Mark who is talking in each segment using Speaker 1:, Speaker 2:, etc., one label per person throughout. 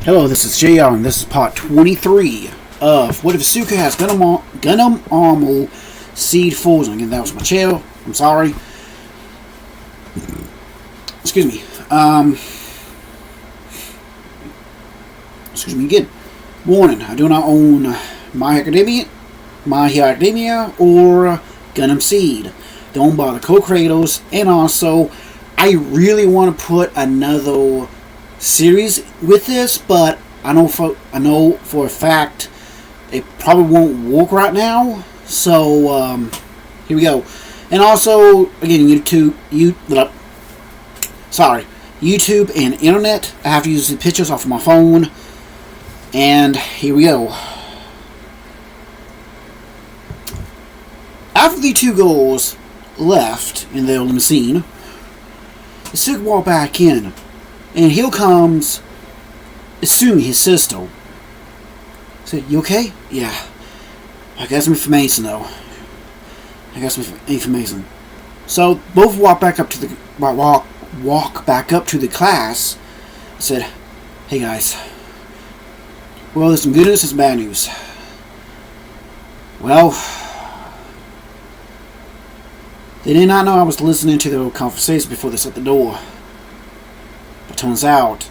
Speaker 1: Hello, this is JR, and this is part 23 of What If Izuku Has Gundam Armor Seed Frozen. Again, that was my chair. I'm sorry. Excuse me. Excuse me again. Warning, I do not own My Hero Academia, or Gundam Seed. They're owned by the co-creators, and also, I really want to put another series with this, but I know for a fact it probably won't work right now. So here we go. And also, again, YouTube and internet. I have to use the pictures off of my phone. And here we go. After the two girls left in their limousine, Izuku walked back in. And here comes Isumi, his sister. I said, "You okay?" "Yeah. I got some information, though. So both walk back up to the class. I said, "Hey guys. Well, there's some good news and some bad news. Well, they did not know I was listening to their conversation before they shut the door. But turns out,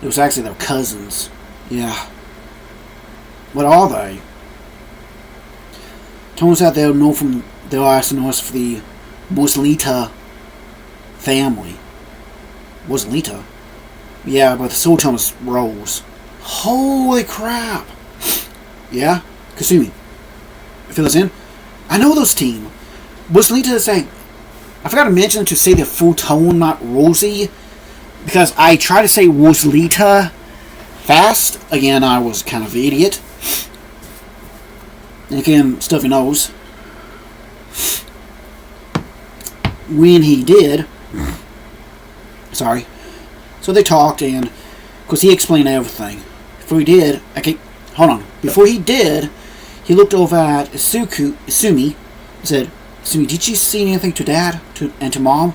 Speaker 1: it was actually their cousins. Yeah. What are they? Turns out they're known from their astronauts for the Muslita family. Muslita? Yeah, but the soul Thomas Rose. Holy crap! Yeah? Kasumi, fill us in. I know those team. Muslita is I forgot to mention to say their full tone, not Rosie. Because I tried to say Muslita fast. Again, I was kind of an idiot. And again, stuff he knows. When he did... Sorry. So they talked, and... Because he explained everything. Before he did... Hold on. Before he did, he looked over at Isumi, and said, "Isumi, did you see anything to Dad and to Mom?"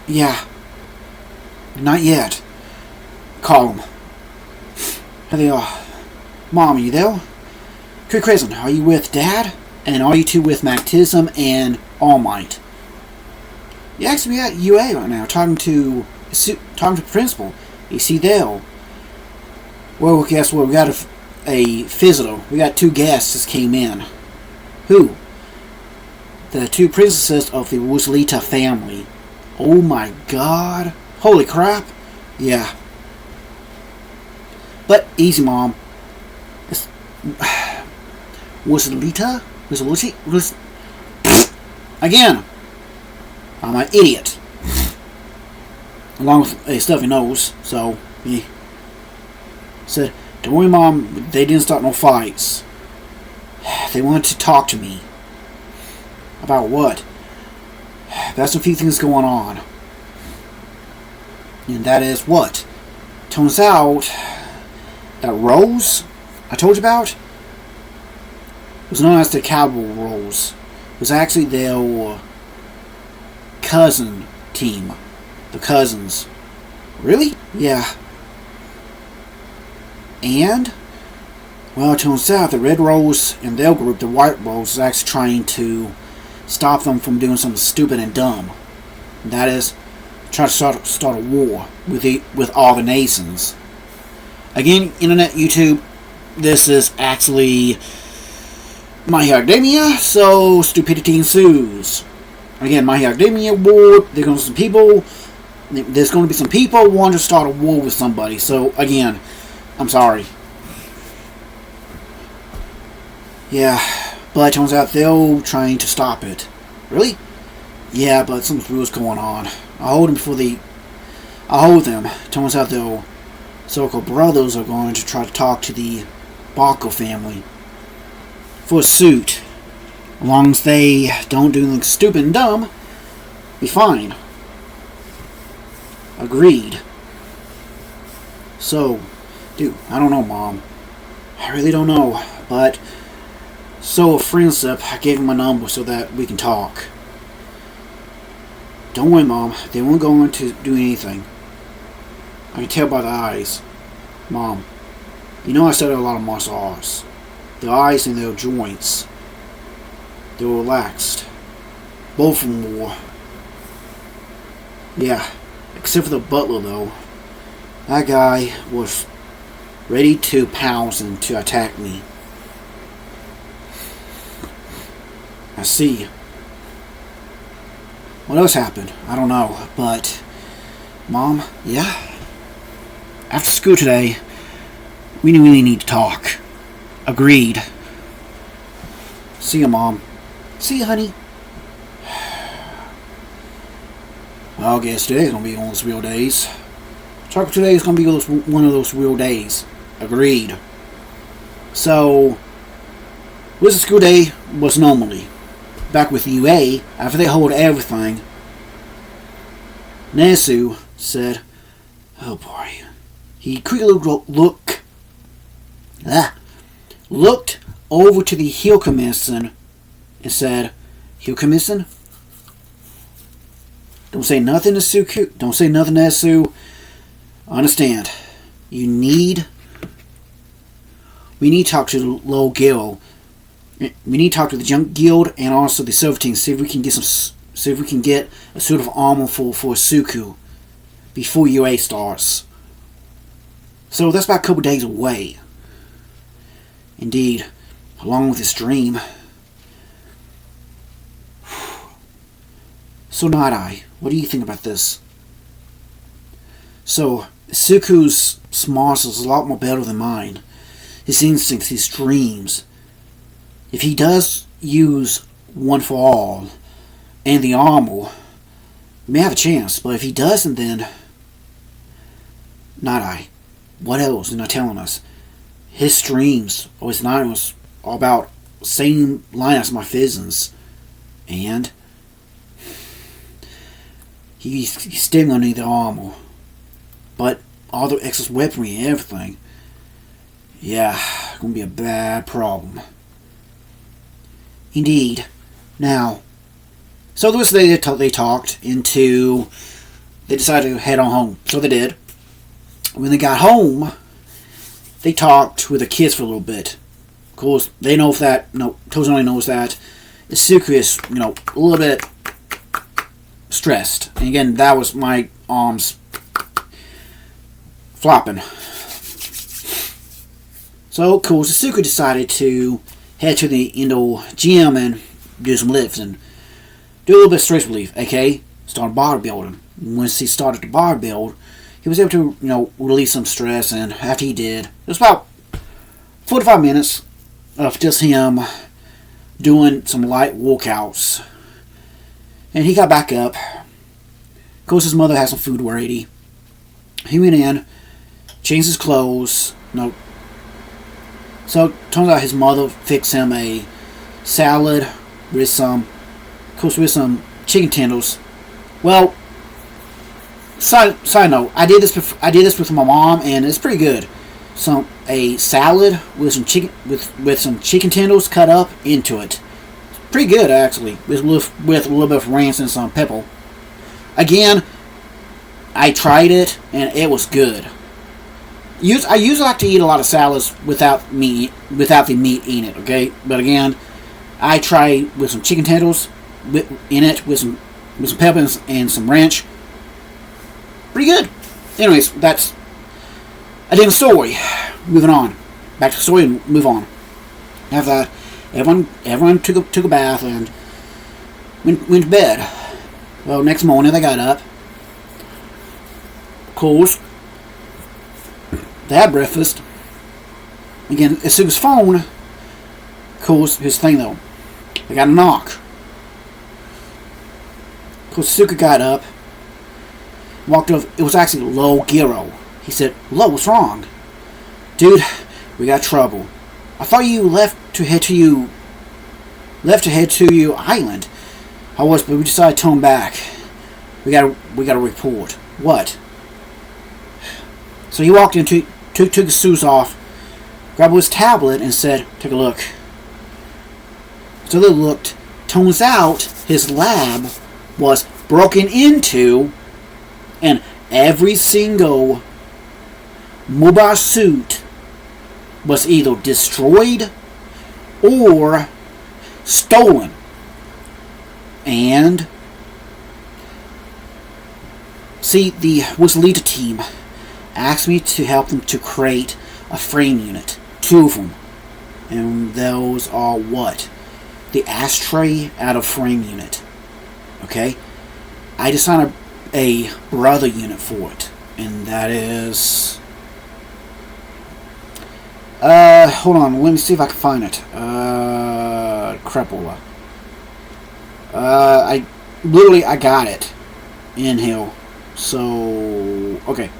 Speaker 1: "Yeah. Not yet." "Call them." Here they are. "Mom, are you there?" "Good Crescent, are you with Dad? And are you two with Magnetism and All Might?" "Yeah, actually we at UA right now, talking to the principal. Is he there?" "Well, guess what? We got a visitor. We got two guests that came in." "Who?" "The two princesses of the Muslita family." "Oh my god. Holy crap." "Yeah. But easy, Mom. Muslita? Again. I'm an idiot. Along with stuff he knows. So, he said, "Don't worry, Mom. They didn't start no fights. They wanted to talk to me." "About what?" "There's a few things going on. And that is what? Turns out that Rose I told you about was known as the Cowboy Rose. It was actually their cousin team. The cousins. Really? Yeah. And? Well, it turns out the Red Rose and their group, the White Rose, is actually trying to stop them from doing something stupid and dumb. And that is, try to start a war with all the nations. Again, internet, YouTube, this is actually My Hero Academia, so stupidity ensues. Again, My Hero Academia war, there's going to be some people wanting to start a war with somebody. So, again, I'm sorry. Yeah. But it turns out they're trying to stop it. Really? Yeah, but something real is going on. I'll hold them. Turns out their so-called brothers are going to try to talk to the Barco family for a suit. As long as they don't do anything stupid and dumb, be fine. Agreed. So, dude, I don't know, Mom. I really don't know, but... So, a friendship, I gave him my number so that we can talk. Don't worry, Mom. They weren't going to do anything. I can tell by the eyes. Mom, you know I studied a lot of martial arts. The eyes and their joints, they were relaxed. Both of them were. Yeah, except for the butler though. That guy was ready to pounce and to attack me. I see. What else happened? I don't know, but... Mom, yeah? After school today, we really need to talk. Agreed. See ya, Mom. See ya, honey. Well, I guess today's gonna be one of those real days. Talk today is gonna be one of those real days. Agreed. So, this school day was normally. Back with UA, after they hold everything, Nesu said, oh boy. He quickly looked over to the Hilkomisen and said, Hilkomisen? Don't say nothing to Suku. Don't say nothing to Nesu. Understand. We need to talk to the low guild. We need to talk to the junk guild and also the silver team. See if we can get a suit of armor for Suku before UA starts. So that's about a couple days away. Indeed, along with this dream. So Night Eye, what do you think about this? So Suku's smarts is a lot more better than mine. His instincts, his dreams. If he does use One for All and the armor, we may have a chance. But if he doesn't, then Night Eye. What else? They're not telling us. His dreams or his nightmares are about same line as my physics, and he's still gonna need the armor, but all the excess weaponry and everything. Yeah, gonna be a bad problem. Indeed. Now, so this day they talked into. They decided to head on home. So they did. When they got home, they talked with the kids for a little bit. Of course, they know that. Tozone knows that Izuku is, a little bit stressed. And again, that was my arms flopping. So, of course, Izuku decided to head to the indoor gym and do some lifts and do a little bit of stress relief, aka start bodybuilding. Once he started to bodybuild, he was able to, release some stress, and after he did, it was about 45 minutes of just him doing some light workouts. And he got back up. Of course, his mother had some food ready. He went in, changed his clothes. So, turns out his mother fixed him a salad with some chicken tenders. Well, side note, I did this with my mom, and it's pretty good. A salad with some chicken tenders cut up into it. It's pretty good actually, with a little bit of ranch and some pepper. Again, I tried it and it was good. I usually like to eat a lot of salads without the meat in it. Okay, but again, I try with some chicken tenders in it with some peppers and some ranch. Pretty good. Anyways, that's a different story. Moving on. Back to the story and move on. After that, everyone took a bath and went to bed. Well, next morning they got up. Of course, they had breakfast. Again, Izuku's phone. Of course, his thing though. They got a knock. Of course, Izuku got up. Walked over. It was actually Lo Giro. He said, "Lo, what's wrong?" "Dude, we got trouble. I thought you left to head to your island." "I was, but we decided to turn back. We got a report." "What?" So he walked in, took his shoes off, grabbed his tablet, and said, "Take a look." So they looked. Turns out his lab was broken into, and every single mobile suit was either destroyed or stolen. And see, the Wizalita team asked me to help them to create a frame unit. 2 of them. And those are what? The ashtray out of frame unit. Okay? I designed a brother unit for it. And that is... hold on. Let me see if I can find it. Crapola. I got it in here. So, okay.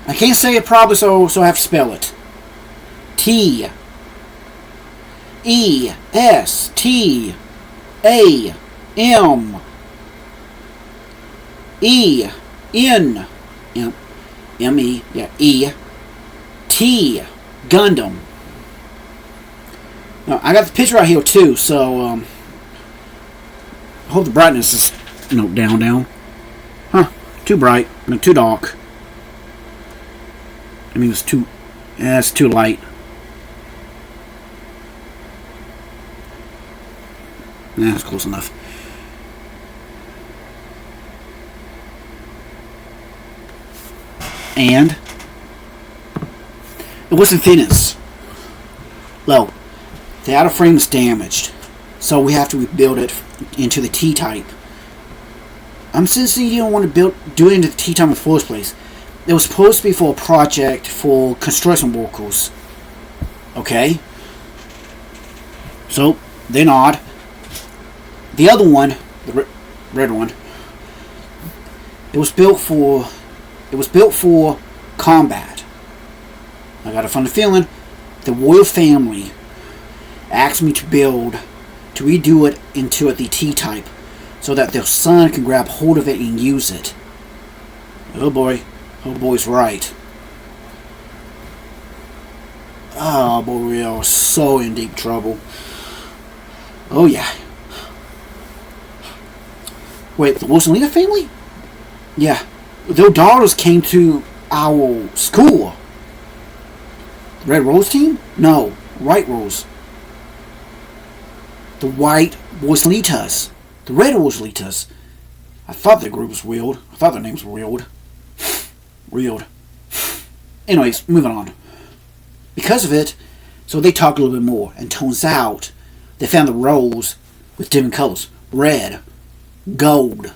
Speaker 1: I can't say it properly, so I have to spell it. T E S T A M E N M E, yeah, E T Gundam. Now, I got the picture right here too, so I hope the brightness is down. Huh? Too bright? No, too dark. I mean, it's too light. That's close enough. And it wasn't finished. Low. The outer frame is damaged, so we have to rebuild it into the T-type. I'm sensing you don't want to do it into the T-type in the first place. It was supposed to be for a project for construction workers. Okay? So, they're not. The other one, the red one, it was built for combat. I got a funny feeling the royal family asked me to redo it into the T-type so that their son can grab hold of it and use it. Oh boy. Oh boy's right. Oh boy, we are so in deep trouble. Oh yeah. Wait, the Rosalina family? Yeah. Their daughters came to our school. The Red Rose team? No, White Rose. The White Rosalitas. The Red Rosalitas. I thought their group was weird. I thought their names were weird. Weird. Anyways, moving on. Because of it, so they talked a little bit more, and turns out they found the rose with different colors. Red, gold,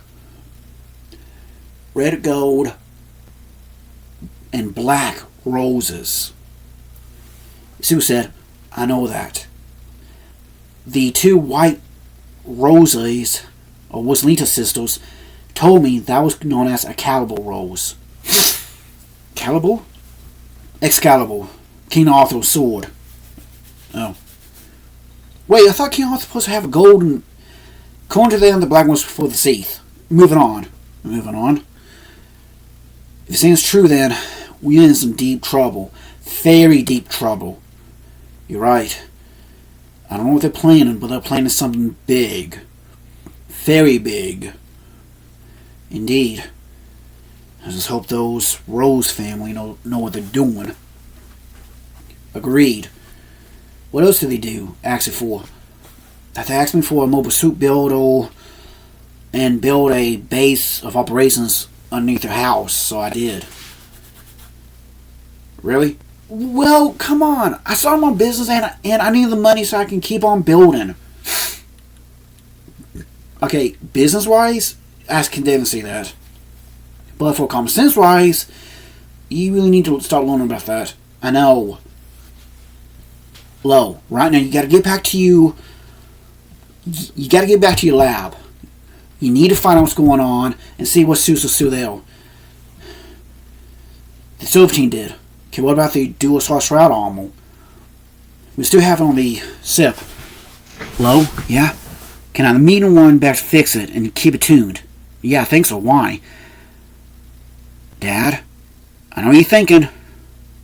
Speaker 1: and black roses. Sue said, I know that. The 2 white roses, or Rosalita sisters, told me that was known as a Excalibur rose. Excalibur? Excalibur. King Arthur's sword. Oh. Wait, I thought King Arthur was supposed to have a golden... According to them, the black one's for the Seath. Moving on. If it seems true, then we're in some deep trouble. Very deep trouble. You're right. I don't know what they're planning, but they're planning something big. Very big. Indeed. I just hope those Rose family know what they're doing. Agreed. What else did they do? Ask it for? They asked me for a mobile suit builder and build a base of operations underneath their house, so I did. Really? Well, come on. I started my business and I need the money so I can keep on building. Okay, business-wise, I can definitely see that. But for common sense-wise, you really need to start learning about that. I know. Low. Right now, you gotta get back to your lab. You need to find out what's going on and see what suits us there. The Silver Team did. Okay, what about the dual source route armor? We still have it on the SIP. Low? Yeah? Can I meet one back to fix it and keep it tuned? Yeah, I think so. Why? Dad? I know what you're thinking.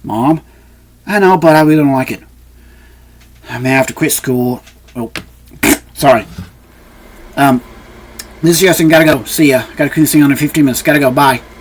Speaker 1: Mom? I know, but I really don't like it. I may have to quit school. Oh, sorry. This is Justin. Gotta go. See ya. Gotta clean this thing on in 15 minutes. Gotta go. Bye.